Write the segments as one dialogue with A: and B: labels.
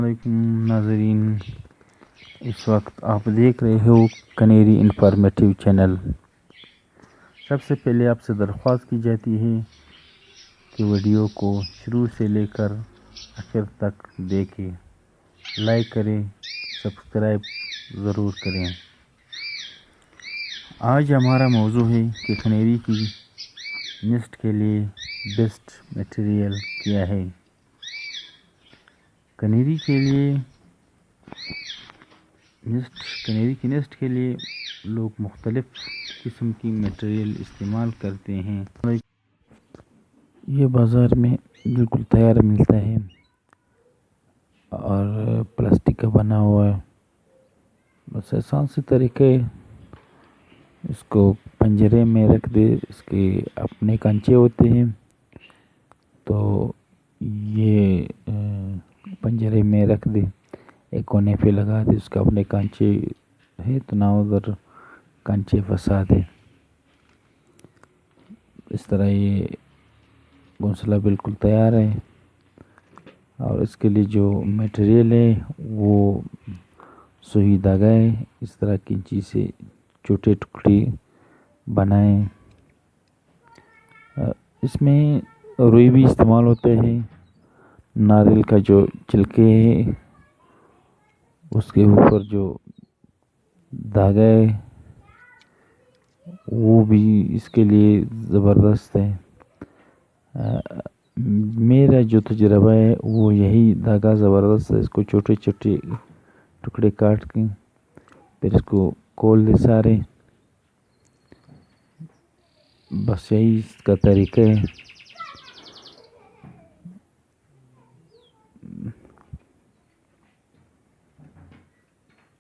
A: علیکم ناظرین، اس وقت آپ دیکھ رہے ہو کنیری انفارمیٹیو چینل۔ سب سے پہلے آپ سے درخواست کی جاتی ہے کہ ویڈیو کو شروع سے لے کر آخر تک دیکھیں، لائک کریں، سبسکرائب ضرور کریں۔ آج ہمارا موضوع ہے کہ کنیری کی نیسٹ کے لیے بیسٹ میٹیریل کیا ہے۔ کنیری کی نیسٹ کے لیے لوگ مختلف قسم کی میٹیریل استعمال کرتے ہیں۔ یہ بازار میں بالکل تیار ملتا ہے اور پلاسٹک کا بنا ہوا ہے۔ بس آسان سے طریقے، اس کو پنجرے میں رکھ دے، اس کے اپنے کانچے ہوتے ہیں، تو یہ پنجرے میں رکھ دے، ایک کونے پہ لگا دے، اس کا اپنے کانچے ہے تو نہ ادھر کانچے پھنسا دے۔ اس طرح یہ گھونسلہ بالکل تیار ہے، اور اس کے لیے جو میٹیریل ہے وہ سوئی دھاگا ہے۔ اس طرح کینچی سے چھوٹے ٹکڑے بنائیں۔ اس میں روئی بھی استعمال ہوتا ہے۔ ناریل کا جو چھلکے ہے اس کے اوپر جو دھاگا ہے وہ بھی اس کے لیے زبردست ہے۔ میرا جو تجربہ ہے وہ یہی دھاگا زبردست ہے۔ اس کو چھوٹے چھوٹے ٹکڑے کاٹ کے پھر اس کو کھول دے سارے، بس یہی اس کا طریقہ ہے۔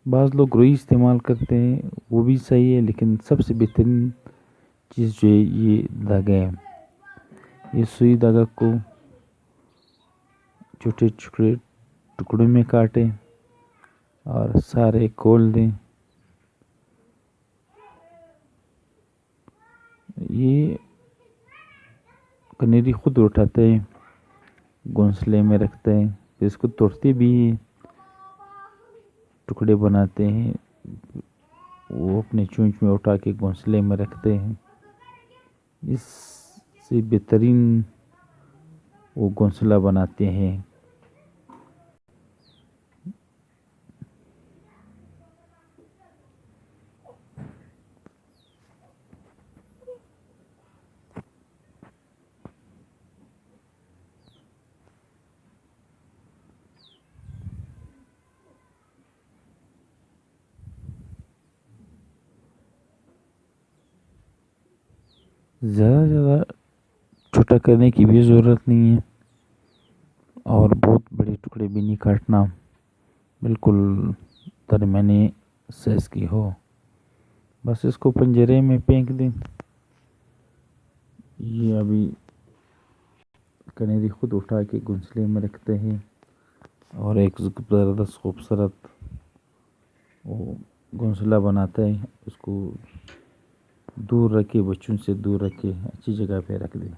A: بعض لوگ روئی استعمال کرتے ہیں، وہ بھی صحیح ہے، لیکن سب سے بہترین چیز جو ہے یہ دھاگا ہے۔ یہ سوئی دھاگا کو چھوٹے چھوٹے ٹکڑوں میں کاٹیں اور سارے کھول دیں۔ یہ کنیری خود اٹھاتے ہیں، گھونسلے میں رکھتے ہیں، پھر اس کو توڑتے بھی ہیں، ٹکڑے بناتے ہیں، وہ اپنے چونچ میں اٹھا کے گھونسلے میں رکھتے ہیں۔ اس سے بہترین وہ گھونسلہ بناتے ہیں۔ زیادہ چھوٹا کرنے کی بھی ضرورت نہیں ہے، اور بہت بڑے ٹکڑے بھی نہیں کاٹنا، بالکل درمیانی سائز کی ہو۔ بس اس کو پنجرے میں پھینک دیں۔ یہ ابھی کنیری خود اٹھا کے گھونسلے میں رکھتے ہیں، اور ایک زبردست خوبصورت وہ گھونسلہ بناتا ہے۔ اس کو دور رکھے، بچوں سے دور رکھے، اچھی جگہ پہ رکھ دیں۔